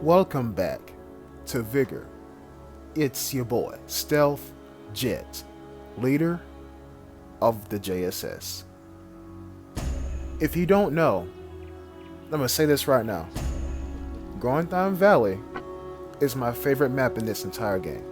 Welcome back to Vigor. It's your boy, Stealth Jet, leader of the JSS. If you don't know, I'm gonna say this right now. Grontheim Valley is my favorite map in this entire game.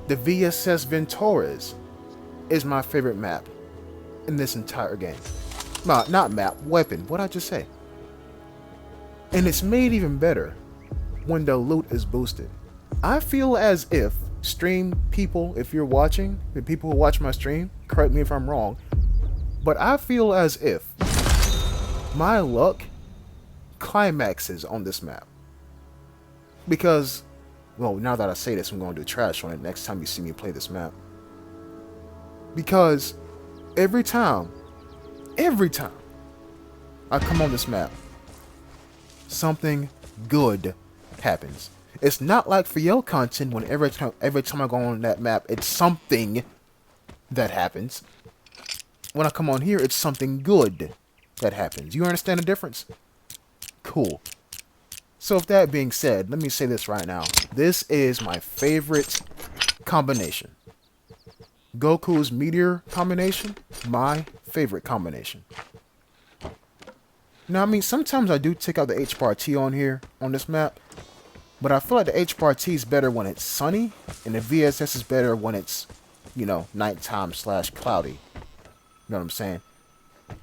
The VSS Ventores is my favorite map in this entire game. Not map, weapon. What'd I just say? And it's made even better when the loot is boosted. I feel as if stream people, if you're watching, the people who watch my stream, correct me if I'm wrong, but I feel as if my luck climaxes on this map. Because, well, now that I say this, I'm going to do trash on it next time you see me play this map. Because every time I come on this map, something good happens. It's not like for your content when every time I go on that map, it's something that happens. When I come on here, it's something good that happens. You understand the difference? Cool. So with that being said, let me say this right now. This is my favorite combination. Goku's meteor combination, my favorite combination. Now, I mean, sometimes I do take out the H-Bar-T on here, on this map, but I feel like the H-Bar-T is better when it's sunny, and the VSS is better when it's, nighttime / cloudy. You know what I'm saying?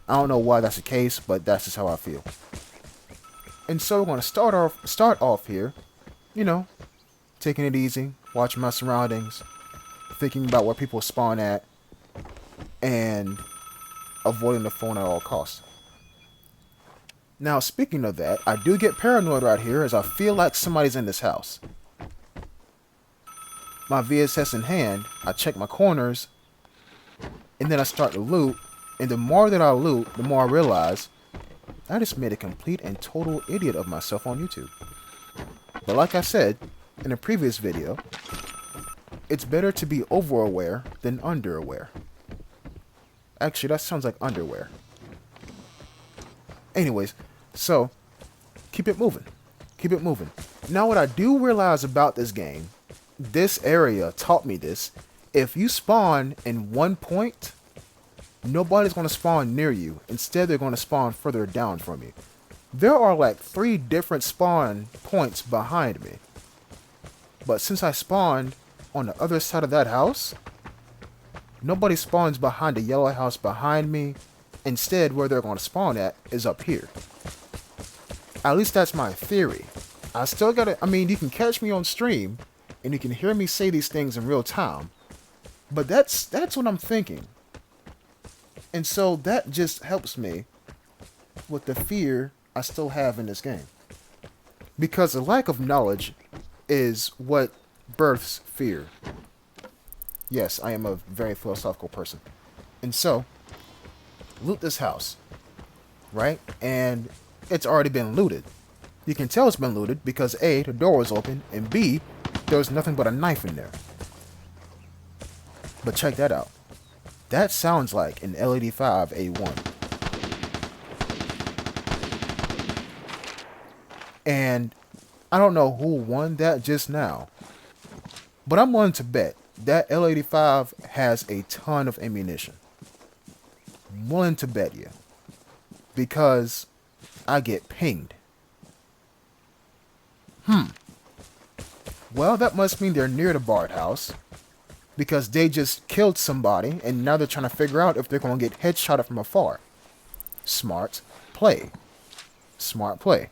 I don't know why that's the case, but that's just how I feel. And so we're going to start off here, taking it easy, watching my surroundings, thinking about where people spawn at, and avoiding the phone at all costs. Now, speaking of that, I do get paranoid right here as I feel like somebody's in this house. My VSS in hand, I check my corners, and then I start to loot, and the more that I loot, the more I realize I just made a complete and total idiot of myself on YouTube. But like I said in a previous video, it's better to be over-aware than under-aware. Actually, that sounds like underwear. Anyways, so keep it moving. Keep it moving. Now, what I do realize about this game, this area taught me this. If you spawn in one point, nobody's going to spawn near you. Instead, they're going to spawn further down from you. There are like 3 different spawn points behind me. But since I spawned on the other side of that house, nobody spawns behind the yellow house behind me. Instead, where they're going to spawn at is up here. At least that's my theory. I still gotta, you can catch me on stream, and you can hear me say these things in real time. But that's what I'm thinking. And so that just helps me with the fear I still have in this game. Because the lack of knowledge is what births fear. Yes, I am a very philosophical person. And so, loot this house, right? And it's already been looted. You can tell it's been looted because A, the door was open, and B, there's nothing but a knife in there. But check that out. That sounds like an L85A1. And I don't know who won that just now, but I'm willing to bet that L85 has a ton of ammunition. I'm willing to bet you. Because I get pinged. Well, that must mean they're near the Bard house. Because they just killed somebody, and now they're trying to figure out if they're going to get headshotted from afar. Smart play. Smart play.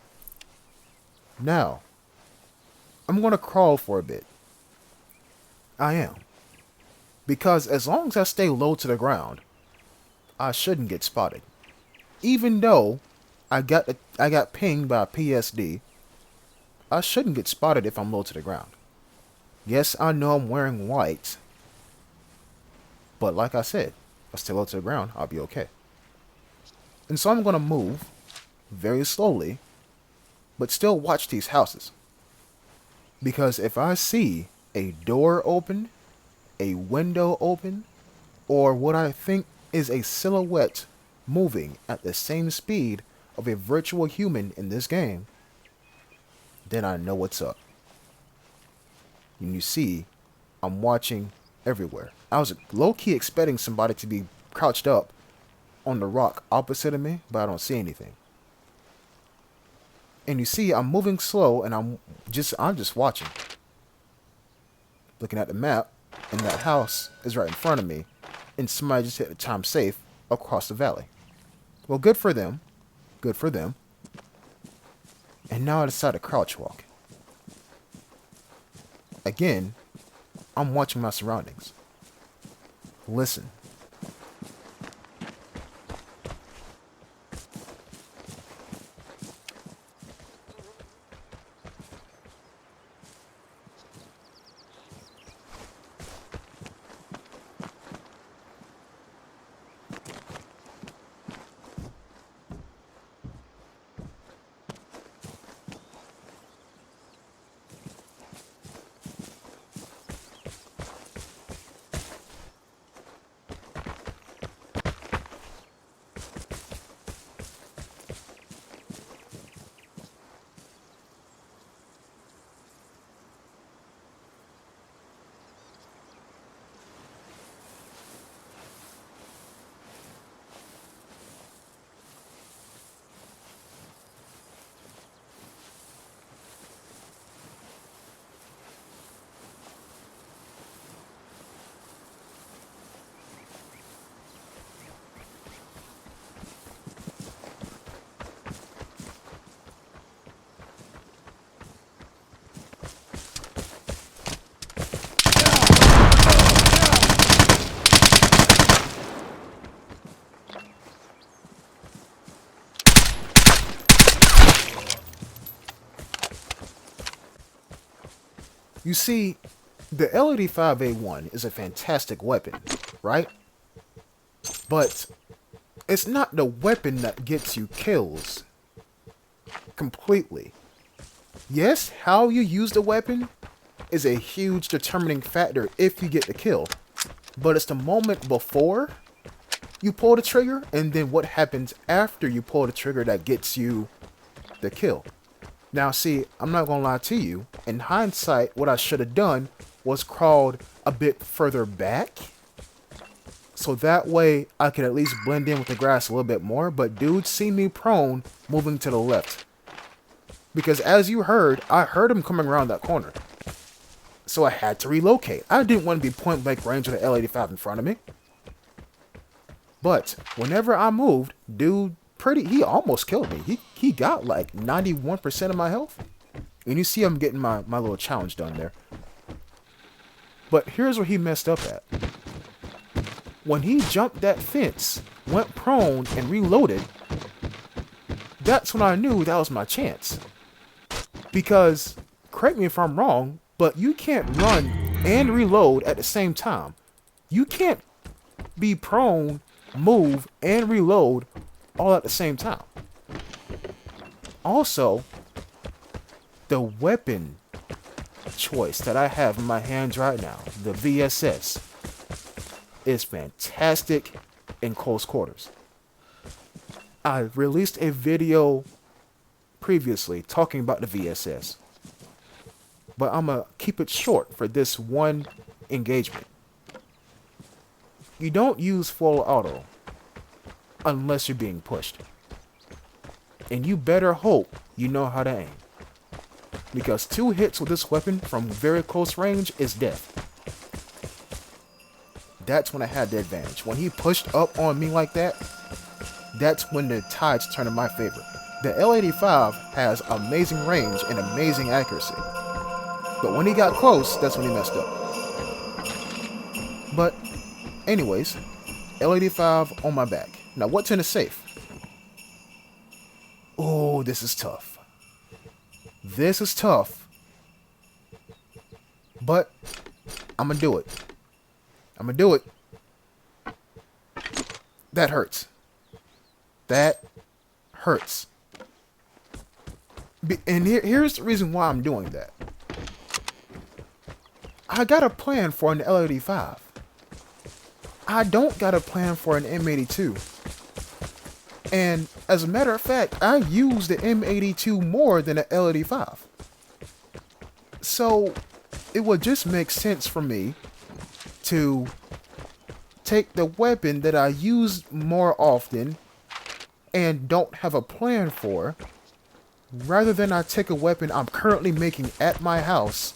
Now, I'm going to crawl for a bit. I am. Because as long as I stay low to the ground, I shouldn't get spotted. Even though I got pinged by a PSD, I shouldn't get spotted if I'm low to the ground. Yes, I know I'm wearing white, but like I said, if I stay low to the ground, I'll be okay. And so I'm going to move very slowly, but still watch these houses. Because if I see a door open, a window open, or what I think is a silhouette moving at the same speed of a virtual human in this game, then I know what's up. And you see, I'm watching everywhere. I was low-key expecting somebody to be crouched up on the rock opposite of me, but I don't see anything. And you see, I'm moving slow, and I'm just watching, looking at the map, and that house is right in front of me, and somebody just hit the time safe across the valley. Well, good for them. Good for them. And now I decide to crouch walk. Again, I'm watching my surroundings. Listen. You see, the L85A1 is a fantastic weapon, right? But it's not the weapon that gets you kills completely. Yes, how you use the weapon is a huge determining factor if you get the kill. But it's the moment before you pull the trigger and then what happens after you pull the trigger that gets you the kill. Now see, I'm not gonna lie to you, in hindsight, what I should have done was crawled a bit further back. So that way I could at least blend in with the grass a little bit more, but dude see me prone moving to the left. Because as you heard, I heard him coming around that corner. So I had to relocate. I didn't want to be point blank range with an L85 in front of me. But whenever I moved, dude he almost killed me. He got like 91% of my health. And you see I'm getting my little challenge done there. But here's where he messed up at. When he jumped that fence, went prone, and reloaded, that's when I knew that was my chance. Because, correct me if I'm wrong, but you can't run and reload at the same time. You can't be prone, move, and reload all at the same time. Also, the weapon choice that I have in my hands right now, the VSS, is fantastic in close quarters. I released a video previously talking about the VSS, but I'm gonna keep it short for this one engagement. You don't use full auto unless you're being pushed. And you better hope you know how to aim. Because 2 hits with this weapon from very close range is death. That's when I had the advantage. When he pushed up on me like that, that's when the tides turn in my favor. The L85 has amazing range and amazing accuracy. But when he got close, that's when he messed up. But anyways, L85 on my back. Now, what's in the safe? Oh, this is tough. This is tough. But I'm going to do it. I'm going to do it. That hurts. That hurts. And here's the reason why I'm doing that. I got a plan for an L85. I don't got a plan for an M82. And as a matter of fact, I use the M82 more than the L85. So it would just make sense for me to take the weapon that I use more often and don't have a plan for, rather than I take a weapon I'm currently making at my house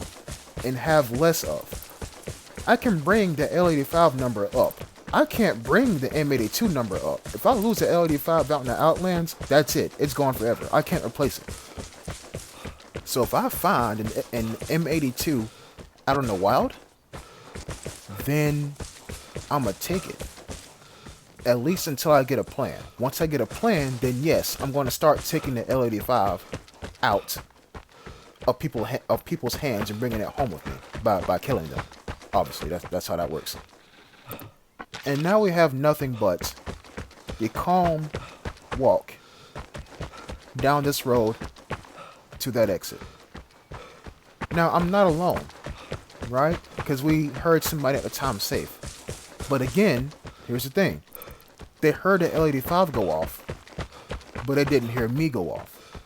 and have less of. I can bring the L85 number up. I can't bring the M82 number up. If I lose the L85 out in the Outlands, that's it. It's gone forever. I can't replace it. So if I find an M82 out in the wild, then I'm going to take it. At least until I get a plan. Once I get a plan, then yes, I'm going to start taking the L85 out of people's hands and bringing it home with me by killing them. Obviously, that's how that works. And now we have nothing but the calm walk down this road to that exit. Now, I'm not alone, right? Because we heard somebody at the time safe. But again, here's the thing. They heard the L85 go off, but they didn't hear me go off.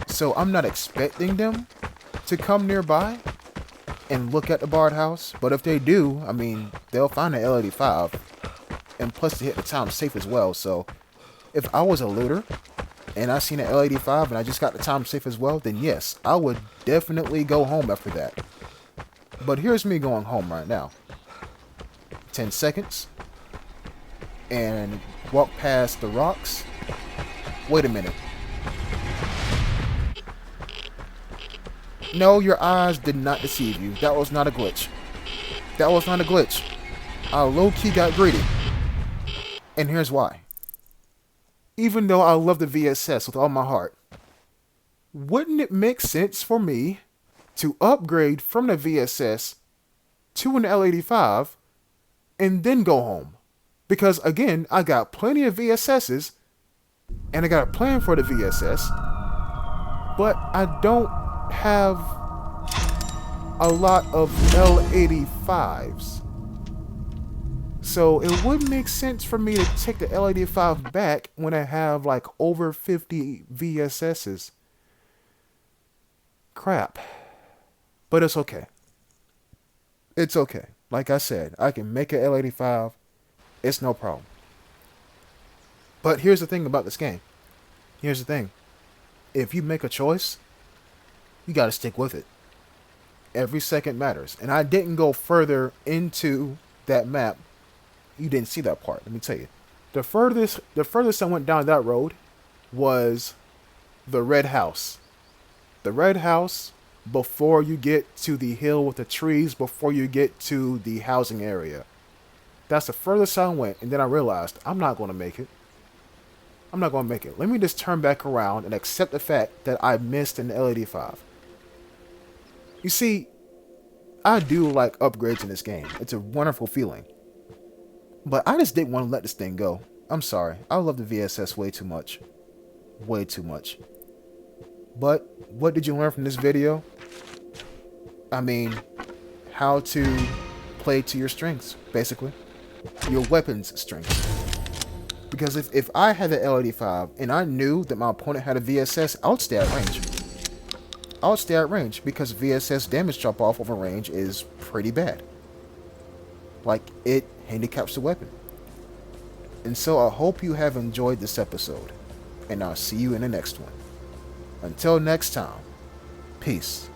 So I'm not expecting them to come nearby and look at the barred house. But if they do, I mean, they'll find the L85. And plus they hit the time safe as well. So if I was a looter and I seen an L85 and I just got the time safe as well, then yes, I would definitely go home after that. But here's me going home right now. 10 seconds. And walk past the rocks. Wait a minute. No, your eyes did not deceive you. That was not a glitch. That was not a glitch. I low-key got greedy. And here's why. Even though I love the VSS with all my heart, wouldn't it make sense for me to upgrade from the VSS to an L85 and then go home? Because again, I got plenty of VSSs and I got a plan for the VSS, but I don't have a lot of L85s. So it would make sense for me to take the L85 back when I have like over 50 VSSs. Crap. But it's okay. It's okay. Like I said, I can make an L85. It's no problem. But here's the thing about this game. Here's the thing. If you make a choice, you got to stick with it. Every second matters. And I didn't go further into that map. You didn't see that part. Let me tell you. The furthest I went down that road was the red house. The red house before you get to the hill with the trees, before you get to the housing area. That's the furthest I went, and then I realized I'm not going to make it. I'm not going to make it. Let me just turn back around and accept the fact that I missed an L85. You see, I do like upgrades in this game. It's a wonderful feeling. But I just didn't want to let this thing go. I'm sorry. I love the VSS way too much. Way too much. But what did you learn from this video? I mean, how to play to your strengths, basically. Your weapon's strengths. Because if I had the L85 and I knew that my opponent had a VSS, I would stay at range. I would stay at range because VSS damage drop off over range is pretty bad. Like, it handicaps the weapon. And so I hope you have enjoyed this episode. And I'll see you in the next one. Until next time, peace.